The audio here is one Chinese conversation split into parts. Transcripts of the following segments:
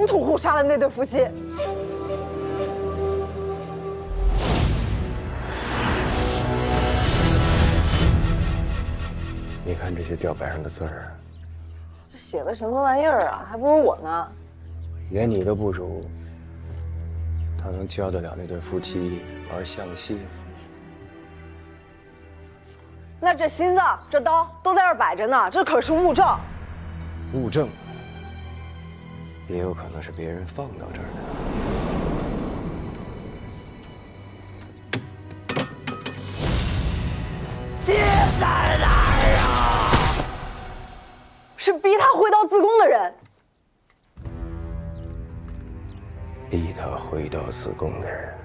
龙屠户杀了那对夫妻。你看这些吊牌上的字儿，这写的什么玩意儿啊？还不如我呢。连你都不如，他能教得了那对夫妻玩相戏？那这心脏、这刀都在这儿摆着呢，这可是物证。物证也有可能是别人放到这儿的。爹在哪儿啊？是逼他回到自宫的人。逼他回到子宫的人。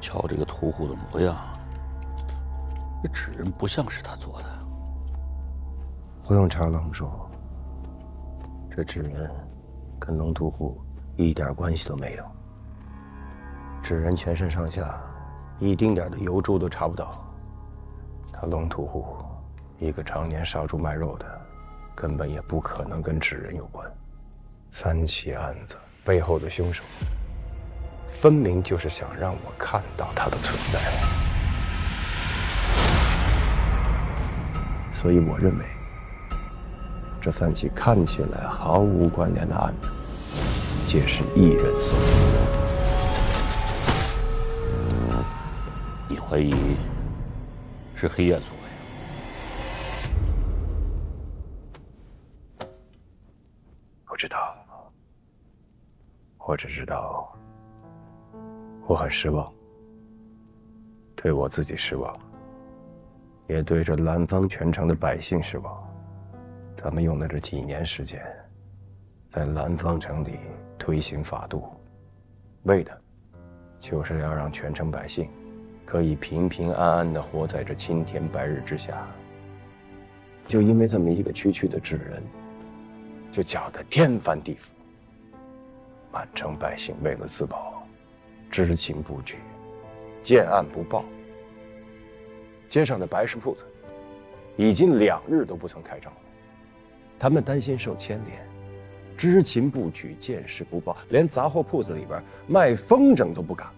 瞧这个屠户的模样，这纸人不像是他做的。不用查了，红叔，这纸人跟龙屠户一点关系都没有。纸人全身上下一丁点的油珠都查不到。他龙屠户一个常年杀猪卖肉的，根本也不可能跟纸人有关。3起案子背后的凶手，分明就是想让我看到他的存在。所以我认为，这3起看起来毫无关联的案子，皆是一人所为。你怀疑是黑燕所为？不知道，我只知道，我很失望，对我自己失望，也对这南方全城的百姓失望。咱们用了这几年时间，在南方城里推行法度，为的就是要让全城百姓可以平平安安地活在这青天白日之下。就因为这么一个区区的纸人，就搅得天翻地覆。满城百姓为了自保，知情不举，见案不报。街上的白食铺子已经2日都不曾开张了，他们担心受牵连，知情不举，见事不报，连杂货铺子里边卖风筝都不敢。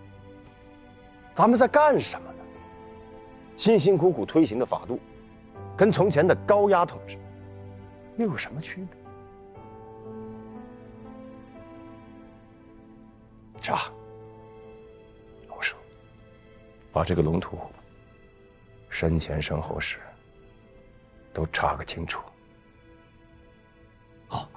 咱们在干什么呢？辛辛苦苦推行的法度，跟从前的高压统治又有什么区别？查，我说，把这个龙屠户身前身后事都查个清楚。好。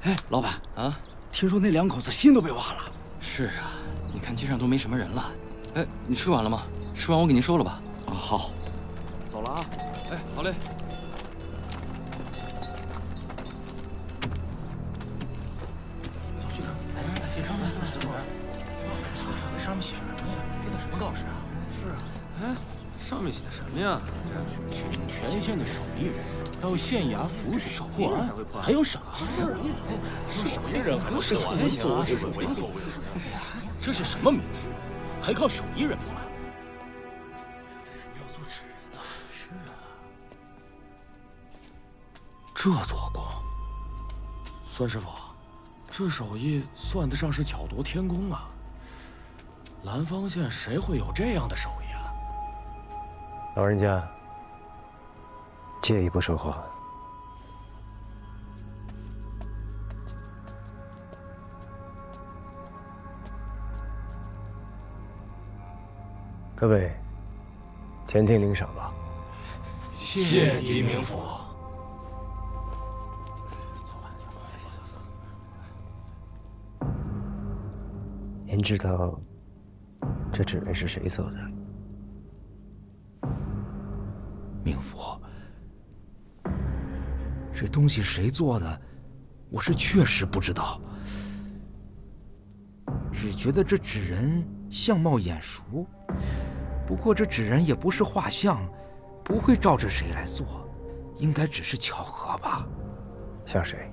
哎，老板啊，听说那2口子心都被挖了。是啊，你看街上都没什么人了。哎，你吃完了吗？吃完我给您收了吧。啊，好，走了啊。哎，好嘞。走去看。哎，写上面上面写什么呀？这什么告示啊？是啊。哎，上面写的什么呀？请全县的手艺人到县衙辅举破案，还有赏金。手艺人还能是还行啊？这是闻所未闻。这是什么民妇？还靠手艺人破案？为什么要做纸人呢？是啊。这做工，孙师傅，这手艺算得上是巧夺天工啊！兰芳县谁会有这样的手艺啊？老人家，介意不说话？各位，前厅领赏吧。谢狄明府。您知道这纸人是谁做的？明府，这东西谁做的，我是确实不知道，只觉得这纸人相貌眼熟。不过这纸人也不是画像，不会照着谁来做，应该只是巧合吧？像谁？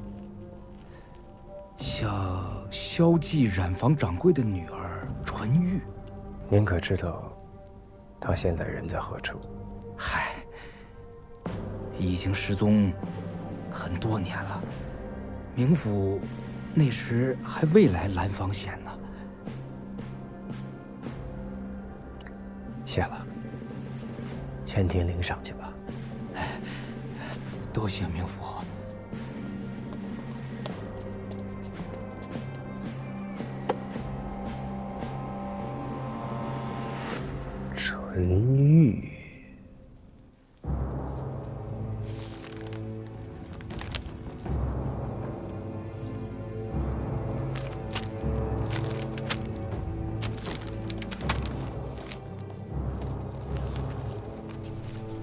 像萧记染坊掌柜的女儿纯玉。您可知道，她现在人在何处？嗨，已经失踪很多年了。冥府那时还未来兰芳县呢。谢了，前天领赏去吧。多谢冥府。纯玉。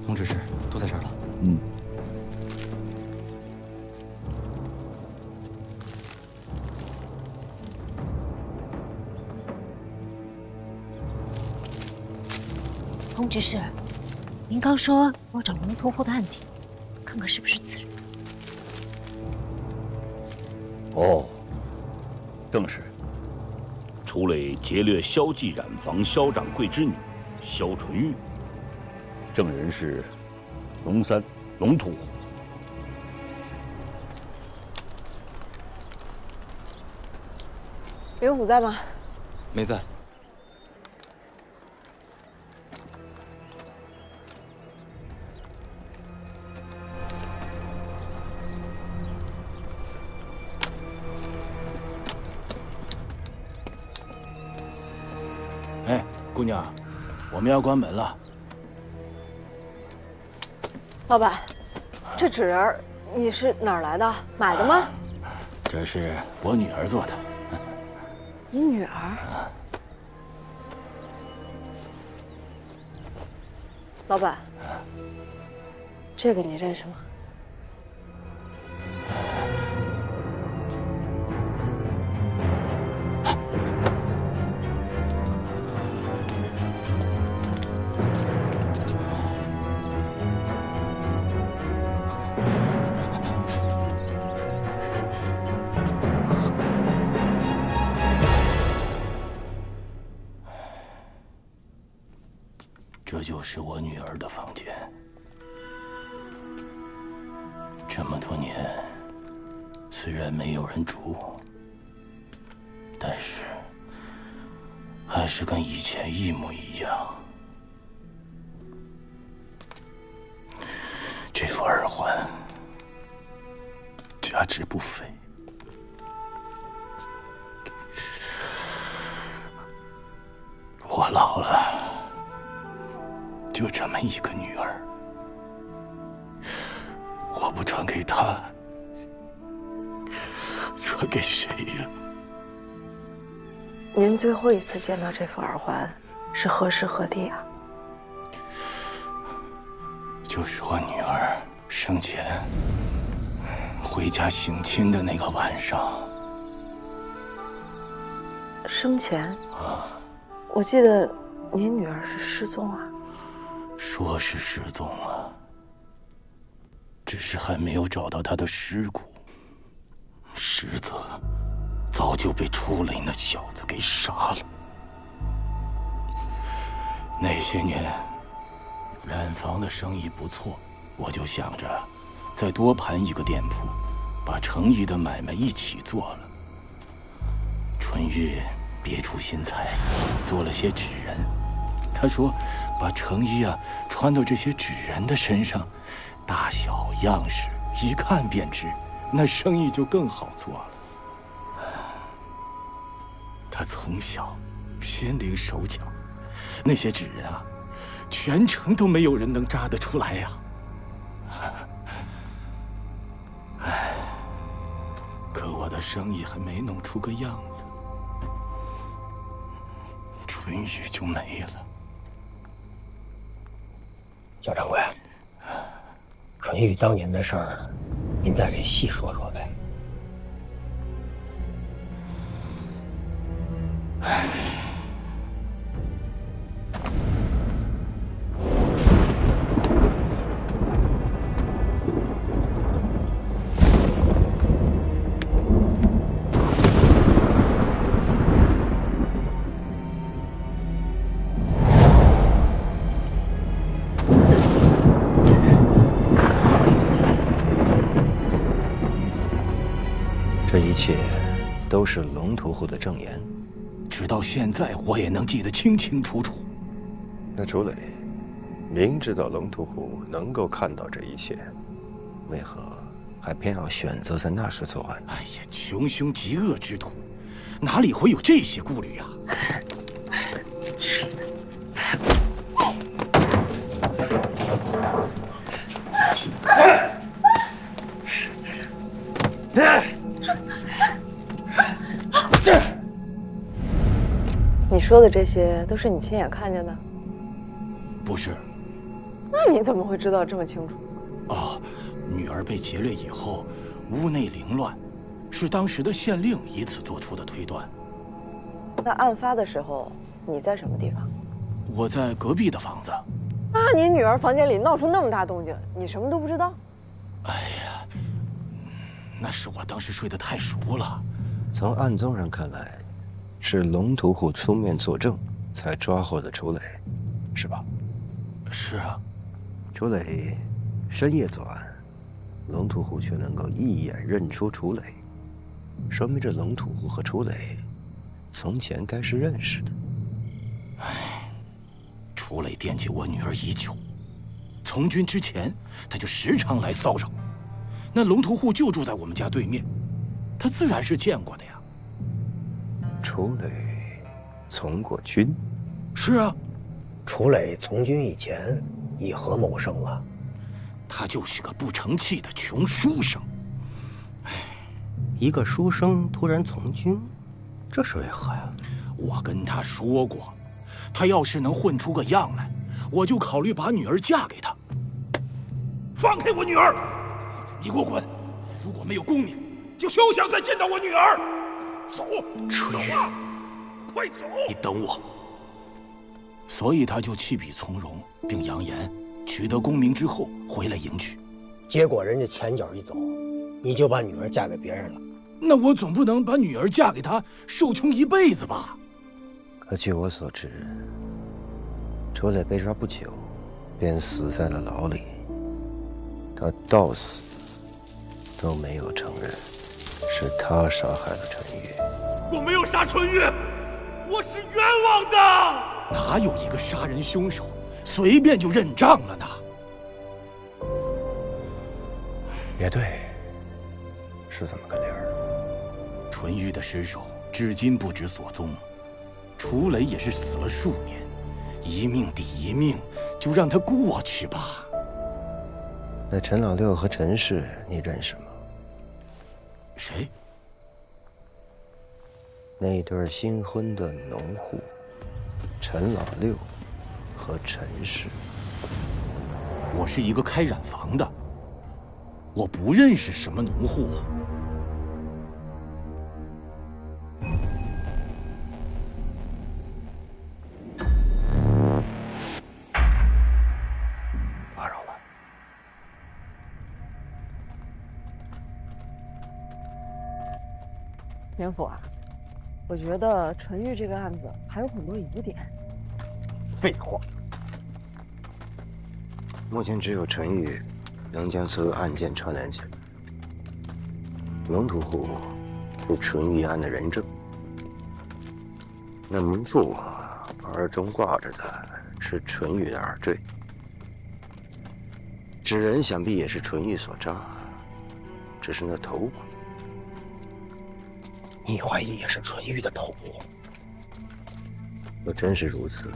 洪执事都在这儿了。嗯。洪执事，您刚说要找龙屠户的案底，看看是不是此人。哦，正是。除累劫掠萧记染坊萧掌柜之女萧纯玉，证人是龙三龙屠户。刘府在吗？没在。哎，姑娘，我们要关门了。老板，这纸人儿你是哪儿来的？买的吗？这是我女儿做的。你女儿？老板，这个你认识吗？这就是我女儿的房间。这么多年，虽然没有人住，但是还是跟以前一模一样。这副耳环价值不菲。我老了。就这么一个女儿，我不传给她，传给谁呀？您最后一次见到这副耳环是何时何地啊？就是我女儿生前回家省亲的那个晚上。生前？啊，我记得您女儿是失踪啊。说是失踪了，只是还没有找到他的尸骨，实则早就被出雷那小子给杀了。那些年，染坊的生意不错，我就想着再多盘一个店铺，把程毅的买卖一起做了。春玉别出心裁，做了些纸人。他说把程毅穿到这些纸人的身上，大小样式一看便知，那生意就更好做了。他从小心灵手巧，那些纸人全城都没有人能扎得出来呀。唉，可我的生意还没弄出个样子，春雨就没了。小掌柜，纯玉当年的事儿，您再给细说说呗。一切都是龙屠户的证言。直到现在，我也能记得清清楚楚。那楚磊明知道龙屠户能够看到这一切，为何还偏要选择在那时作案？哎呀，穷凶极恶之徒，哪里会有这些顾虑啊？你说的这些都是你亲眼看见的？不是。那你怎么会知道这么清楚？哦，女儿被劫掠以后，屋内凌乱，是当时的县令以此做出的推断。那案发的时候你在什么地方？我在隔壁的房子。那你女儿房间里闹出那么大动静，你什么都不知道？哎呀，那是我当时睡得太熟了。从案宗上看来，是龙屠户出面作证，才抓获的楚磊，是吧？是啊。楚磊深夜作案，龙屠户却能够一眼认出楚磊，说明这龙屠户和楚磊从前该是认识的。唉，楚磊惦记我女儿已久，从军之前他就时常来骚扰。那龙屠户就住在我们家对面，他自然是见过的呀。楚磊从过军？是啊。楚磊从军以前以何谋生啊？他就是个不成器的穷书生。一个书生突然从军，这是为何呀？我跟他说过，他要是能混出个样来，我就考虑把女儿嫁给他。放开我女儿！你给我滚！如果没有功名，就休想再见到我女儿。走，春雨，走啊，快走！你等我。所以他就弃笔从戎，并扬言取得功名之后回来迎娶。结果人家前脚一走，你就把女儿嫁给别人了。那我总不能把女儿嫁给他，受穷一辈子吧？可据我所知，楚磊被抓不久，便死在了牢里。他到死都没有承认是他杀害了陈玉。我没有杀春玉，我是冤枉的。哪有一个杀人凶手随便就认账了呢？也对，是这么个理儿。纯玉的尸首至今不知所踪，楚磊也是死了数年，一命抵一命，就让他过去吧。那陈老六和陈氏你认识吗？谁？那对新婚的农户，陈老六和陈氏。我是一个开染房的，我不认识什么农户。打扰了。田府啊，我觉得纯玉这个案子还有很多疑点。废话。目前只有陈玉能将所有案件串联起来。龙屠户是纯玉案的人证，那门父耳中挂着的是纯玉的耳坠，纸人想必也是纯玉所扎，只是那头骨。你怀疑也是纯玉的头骨？若真是如此，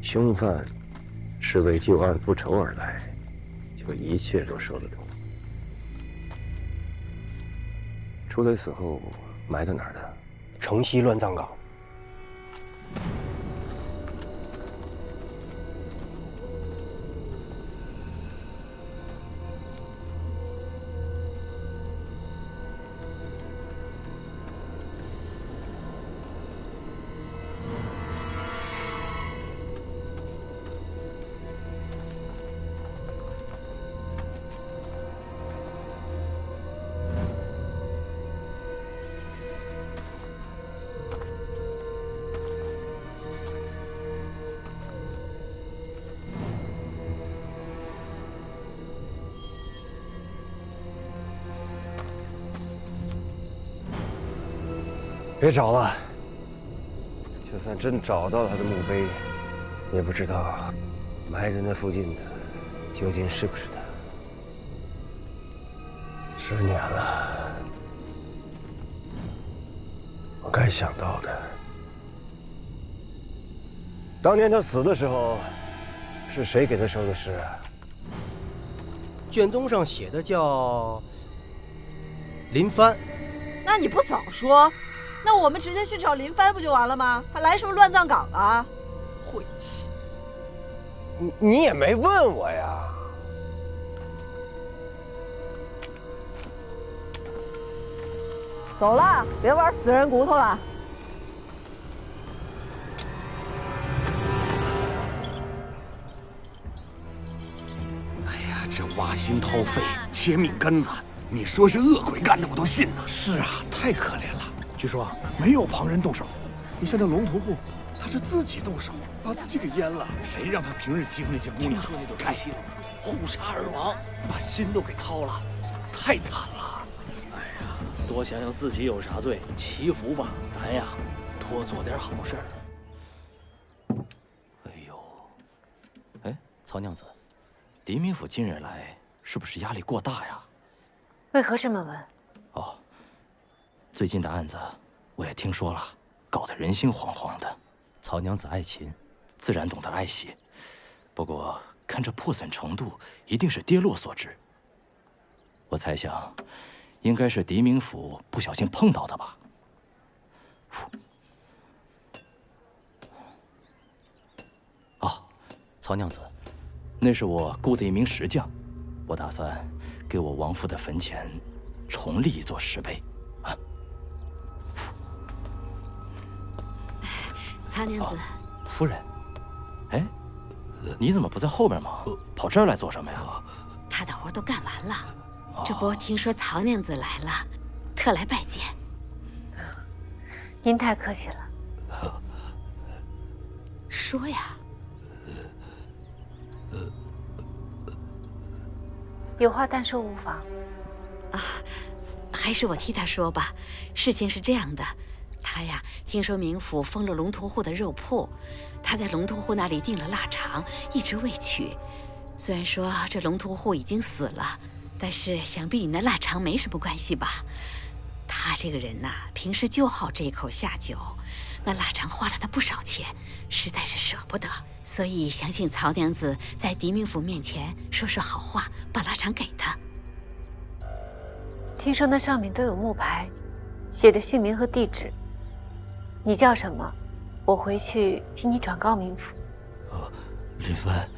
凶犯是为救案复仇而来，就一切都说得通。楚磊死后埋在哪儿的？城西乱葬岗。别找了，就算真找到他的墓碑，也不知道埋在那附近的究竟是不是他。10年了，我该想到的。当年他死的时候，是谁给他收的尸啊？卷宗上写的叫林帆。那你不早说，那我们直接去找林帆不就完了吗？还来什么乱葬岗啊？晦气！你也没问我呀。走了，别玩死人骨头了。哎呀，这挖心掏肺、切命根子，你说是恶鬼干的，我都信呢。是啊，太可怜了。据说没有旁人动手，你像那龙屠户，他是自己动手，把自己给淹了。谁让他平日欺负那些姑娘？该互杀而亡，把心都给掏了，太惨了。多想想自己有啥罪，祈福吧，咱呀，多做点好事儿。哎呦，哎，曹娘子，狄民府近日来是不是压力过大呀？为何这么问？哦，最近的案子我也听说了，搞得人心惶惶的。曹娘子爱琴，自然懂得爱惜。不过看这破损程度，一定是跌落所致。我猜想，应该是狄民府不小心碰到的吧。哦，曹娘子，那是我雇的一名石匠，我打算给我亡夫的坟前重立一座石碑。啊，曹娘子，夫人，哎，你怎么不在后边忙，跑这儿来做什么呀？他的活都干完了，这不听说曹娘子来了，特来拜见。您太客气了。说呀。有话但说无妨。啊，还是我替他说吧。事情是这样的，他呀，听说冥府封了龙屠户的肉铺，他在龙屠户那里订了腊肠，一直未取。虽然说这龙屠户已经死了，但是想必与那腊肠没什么关系吧？他这个人呐，平时就好这口下酒，那腊肠花了他不少钱，实在是舍不得，所以想请曹娘子在狄明府面前说说好话，把腊肠给他。听说那上面都有木牌，写着姓名和地址。你叫什么？我回去替你转告冥府。林帆，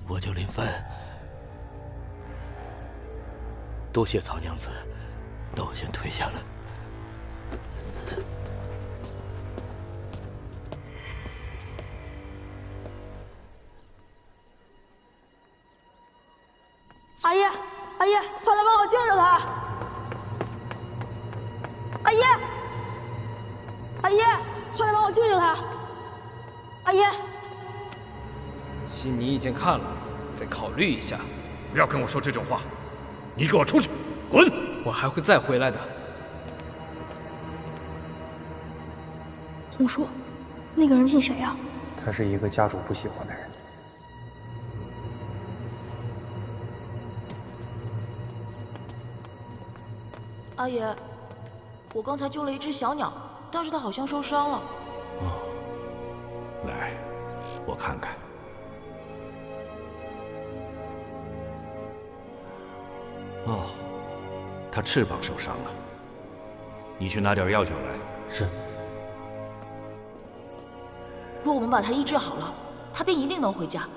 我叫林帆。多谢曹娘子，那我先退下了。阿姨，阿姨，快来帮我救救他！阿姨，阿姨，快来帮我救救他！阿姨，信你已经看了，再考虑一下。不要跟我说这种话，你给我出去，滚！我还会再回来的。红叔，那个人是谁啊？他是一个家主不喜欢的人。阿爷，我刚才救了一只小鸟，但是它好像受伤了。来，我看看。哦，它翅膀受伤了。你去拿点药酒来。是。若我们把它医治好了，它便一定能回家。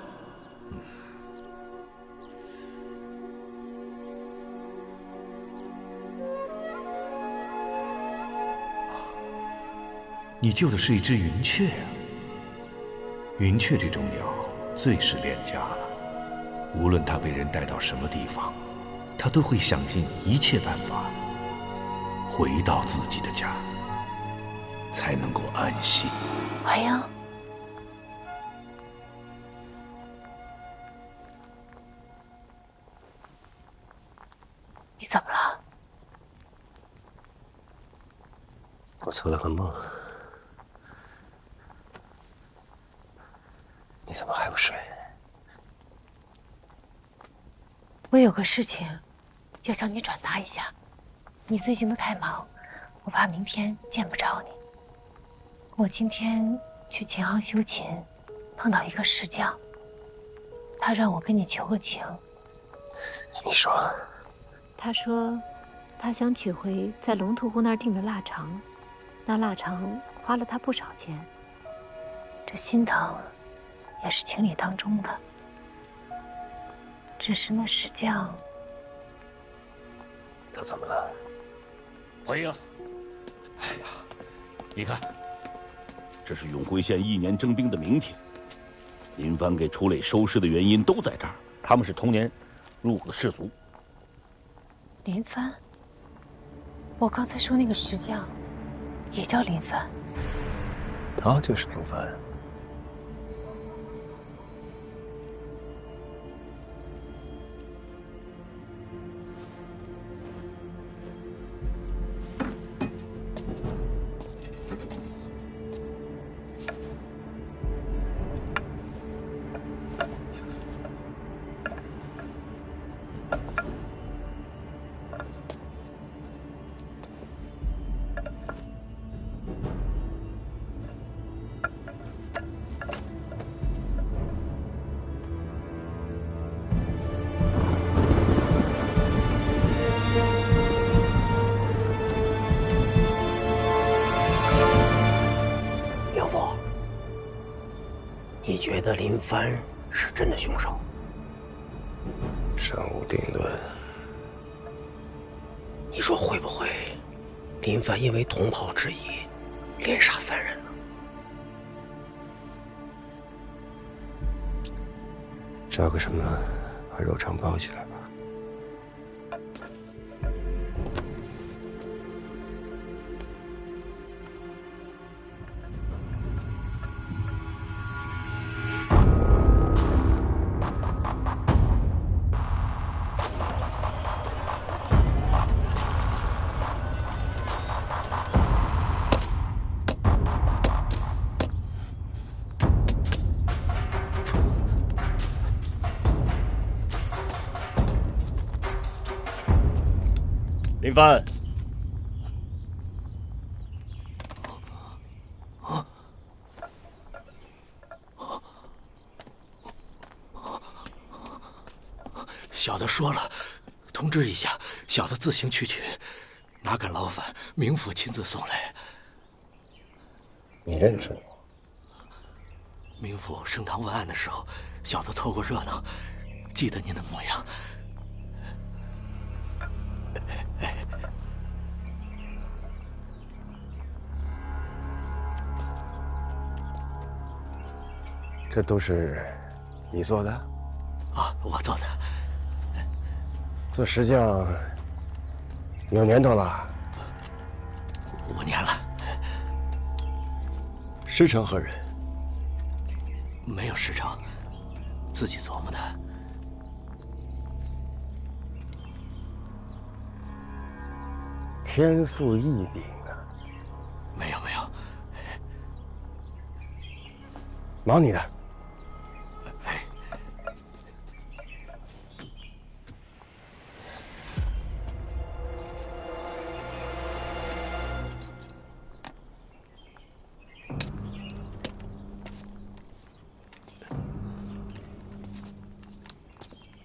你救的是一只云雀啊！云雀这种鸟最是恋家了，无论它被人带到什么地方，它都会想尽一切办法回到自己的家，才能够安心。怀英，你怎么了？我做了个梦，你怎么还不睡？我有个事情要向你转达一下。你最近都太忙，我怕明天见不着你。我今天去琴行修琴，碰到一个石匠，他让我跟你求个情。你说？他说，他想取回在龙图湖那儿订的腊肠，那腊肠花了他不少钱。这心疼，也是情理当中的。只是那石匠，他怎么了？欢迎。哎呀，你看，这是永辉县1年征兵的名帖，林帆给楚磊收尸的原因都在这儿。他们是同年入伍的士卒。林帆，我刚才说那个石匠，也叫林帆。他就是林帆。你觉得林帆是真的凶手？尚无定论。你说会不会，林帆因为同袍之谊，连杀3人呢？找个什么，把肉肠包起来吧。林帆，小的说了，通知一下，小的自行去取，哪敢劳烦明府亲自送来。你认识我？明府升堂问案的时候，小的凑过热闹，记得您的模样。这都是你做的？啊，我做的。做石匠有年头了？5年了。师承何人？没有师承，自己琢磨的。天赋异禀啊！没有没有，忙你的。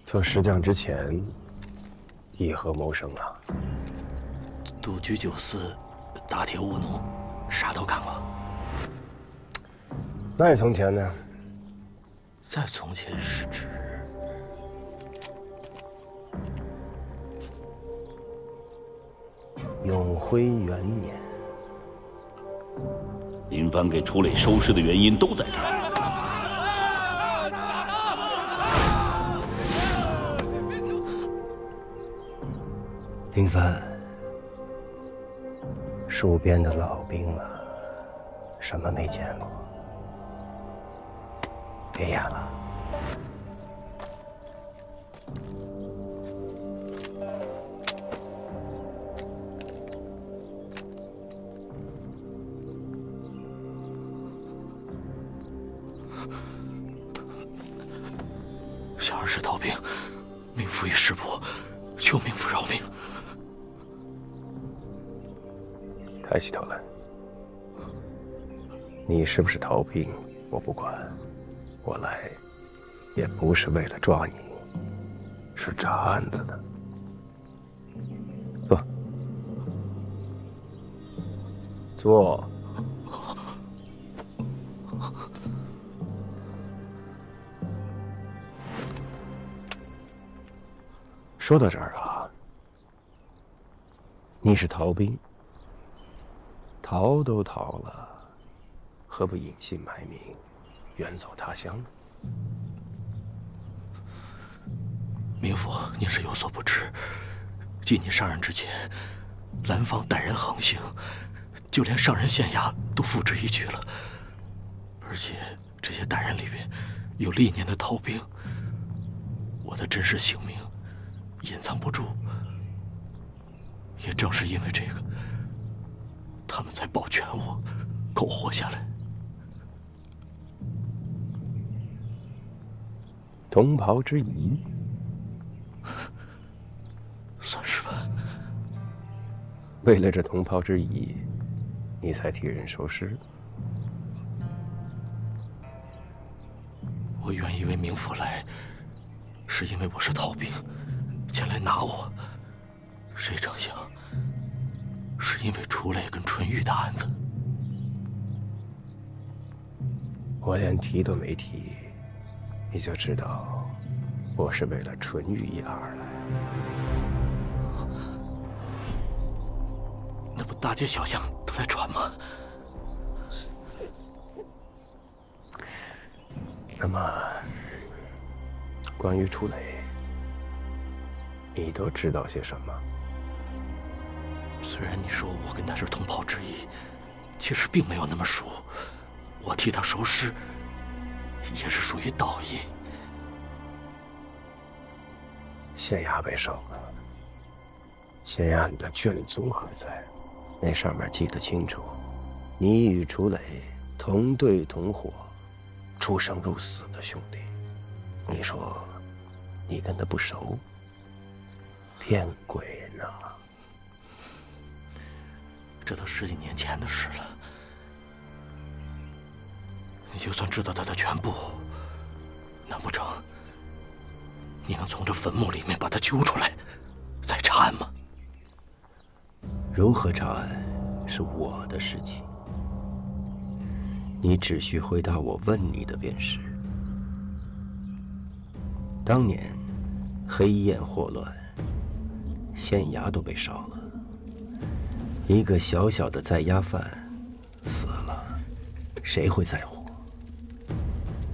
做石匠之前，以何谋生啊？赌局酒肆，打铁务农，啥都干过。再从前呢？再从前是指永徽元年。林帆给楚磊收尸的原因都在这儿。林帆，戍边的老兵了，什么没见过？别演了。人是逃兵，命妇已识破，求命妇饶命。抬起头来，你是不是逃兵我不管，我来也不是为了抓你，是查案子的。坐，坐。说到这儿啊，你是逃兵，逃都逃了，何不隐姓埋名，远走他乡呢？明府，您是有所不知，继你上任之前，蓝方歹人横行，就连上任县衙都付之一炬了。而且这些歹人里面有历年的逃兵，我的真实姓名隐藏不住。也正是因为这个，他们才保全我，苟活下来。同袍之谊，算是吧。为了这同袍之谊，你才替人收尸。我原以为明府来，是因为我是逃兵，前来拿我。谁成想，是因为楚磊跟纯玉的案子。我连提都没提，你就知道我是为了纯玉一案而来。那不大街小巷都在传吗？那么，关于楚磊，你都知道些什么？虽然你说我跟他是同袍之谊，其实并没有那么熟。我替他收尸，也是属于道义。县衙被烧了，县衙里的卷宗还在，那上面记得清楚，你与楚磊同队同伙，出生入死的兄弟。你说你跟他不熟，骗鬼呢？这都10几年前的事了。你就算知道他的全部，难不成你能从这坟墓里面把他揪出来，再查案吗？如何查案是我的事情，你只需回答我问你的便是。当年黑宴祸乱，县衙都被烧了，一个小小的在押犯死了，谁会在乎？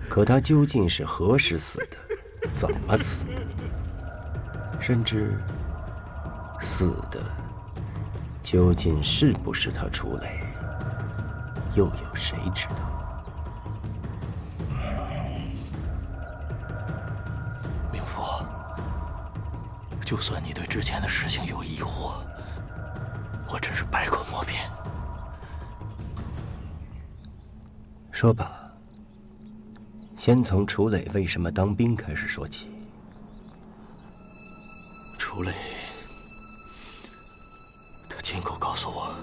可他究竟是何时死的，怎么死的，甚至死的究竟是不是他楚磊，又有谁知道？明府，就算你对之前的事情有疑惑，我真是百口莫辩。说吧，先从楚磊为什么当兵开始说起。楚磊，他亲口告诉我，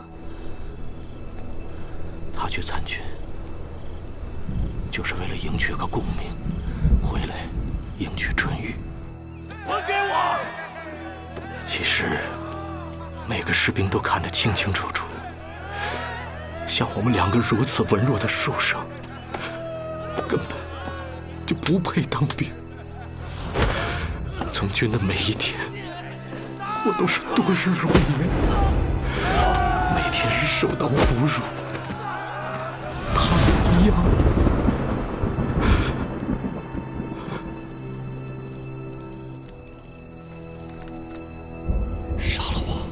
他去参军，就是为了迎娶个功名，回来迎娶纯玉。还给我！其实，每个士兵都看得清清楚楚。像我们2个如此文弱的书生，根本就不配当兵。从军的每一天，我都是度日如年，每天受到侮辱，他们一样。杀了我，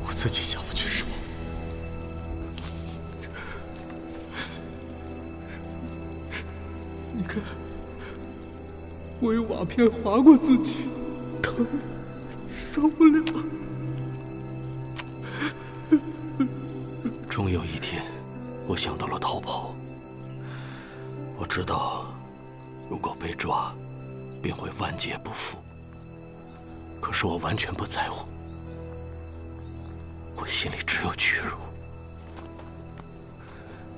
我自己想不去什么。你看，我用瓦片划过自己，疼，受不了。终有一天，我想到了逃跑。我知道，如果被抓，便会万劫不复。可是我完全不在乎，我心里只有屈辱。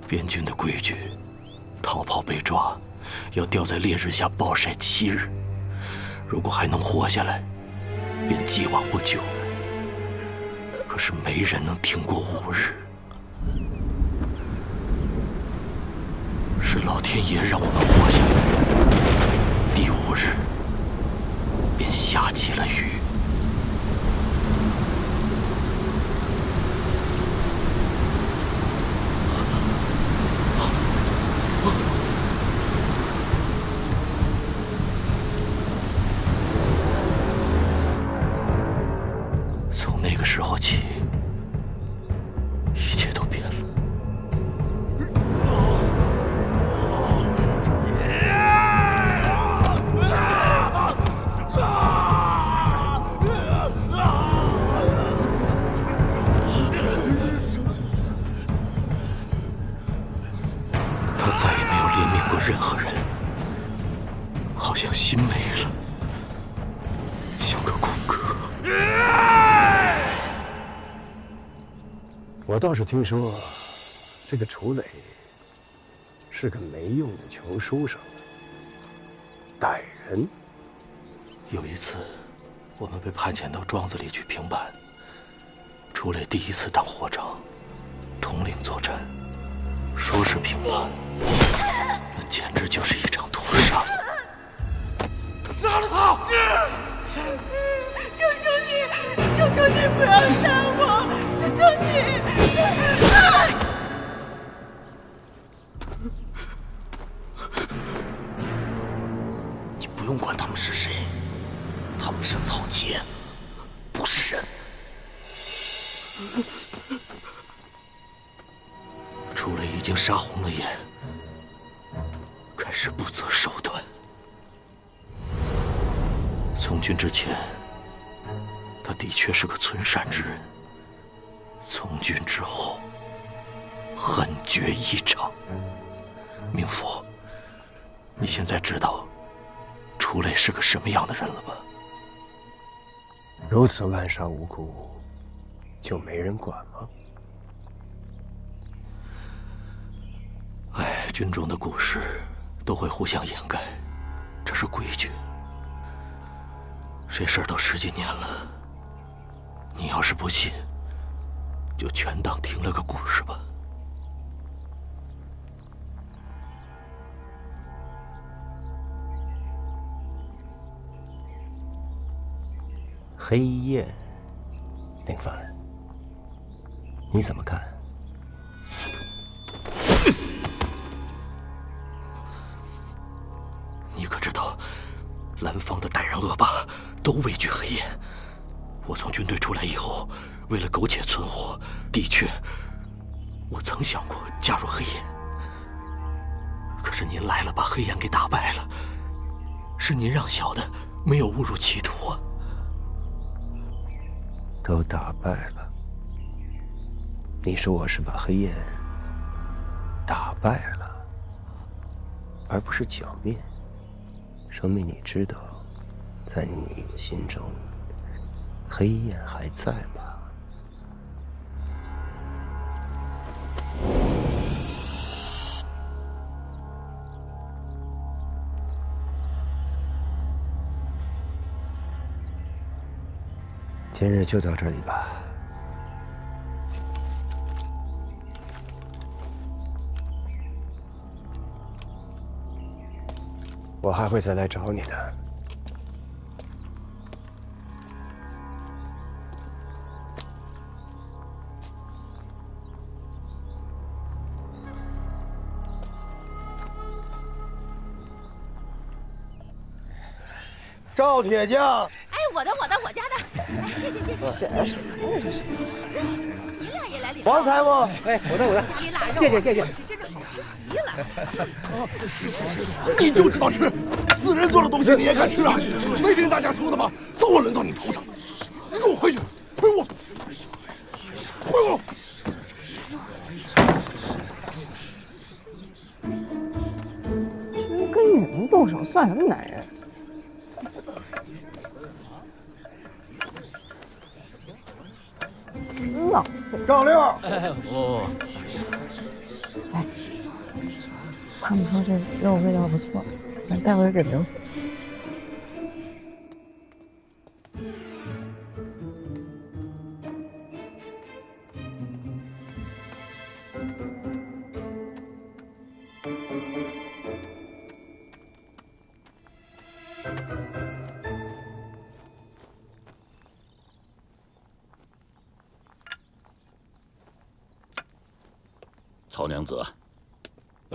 边境的规矩，逃跑被抓，要吊在烈日下暴晒7日，如果还能活下来，便既往不咎。可是没人能挺过5日，是老天爷让我们活下来。第5日，便下起了雨。从那个时候起，一切都变了。他再也没有怜悯过任何人，好像心没了，像个空壳。我倒是听说，这个楚磊是个没用的穷书生，歹人。有一次，我们被派遣到庄子里去平叛。楚磊第1次当伙长，统领作战，说是平叛，那简直就是一场屠杀。杀了他！求求你，求求你不要杀我！求求你！你不用管他们是谁，他们是草芥，不是人。楚磊已经杀红了眼，开始不择手段。从军之前，他的确是个存善之人。从军之后，狠绝异常。明府，你现在知道楚磊是个什么样的人了吧？如此滥杀无辜，就没人管吗？哎，军中的故事都会互相掩盖，这是规矩。这事儿都10几年了，你要是不信，就全当听了个故事吧。黑夜，宁凡，你怎么看？你可知道，南方的歹人恶霸都畏惧黑夜。我从军队出来以后，为了苟且存活，的确，我曾想过加入黑夜。可是您来了，把黑岩给打败了，是您让小的没有误入歧途啊。都打败了，你说我是把黑焰打败了，而不是剿灭，说明你知道，在你心中，黑焰还在吧？今日就到这里吧。我还会再来找你的。赵铁匠。哎，我家的，哎，谢谢。谁？你俩也来领王财务，哎，我的，谢谢。真是好吃极了。是，你就知道吃，死人做的东西你也敢吃啊？没听大家说的吗？早晚轮到你头上。你给我回去，回屋。跟女人动手算什么男人？赵六。哎，不，哎，他们说这肉味道不错，咱待会儿给留。曹娘子，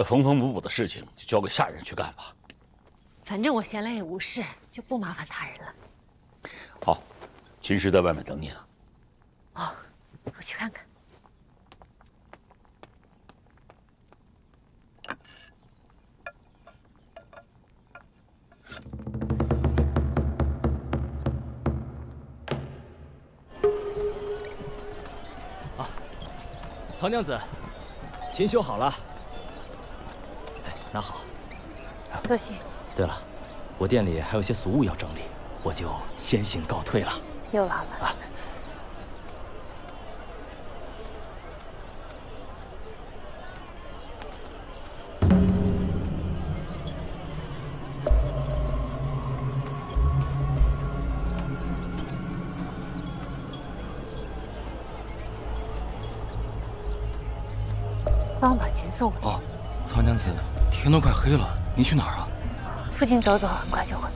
缝缝补补的事情就交给下人去干吧。反正我闲来也无事，就不麻烦他人了。好，秦师在外面等你啊。哦，我去看看。啊，曹娘子。琴修好了，哎，拿好。多谢。对了，我店里还有些俗物要整理，我就先行告退了。又来了啊！帮我把琴送过去。哦，曹娘子，天都快黑了，你去哪儿啊？附近走走，很快就会。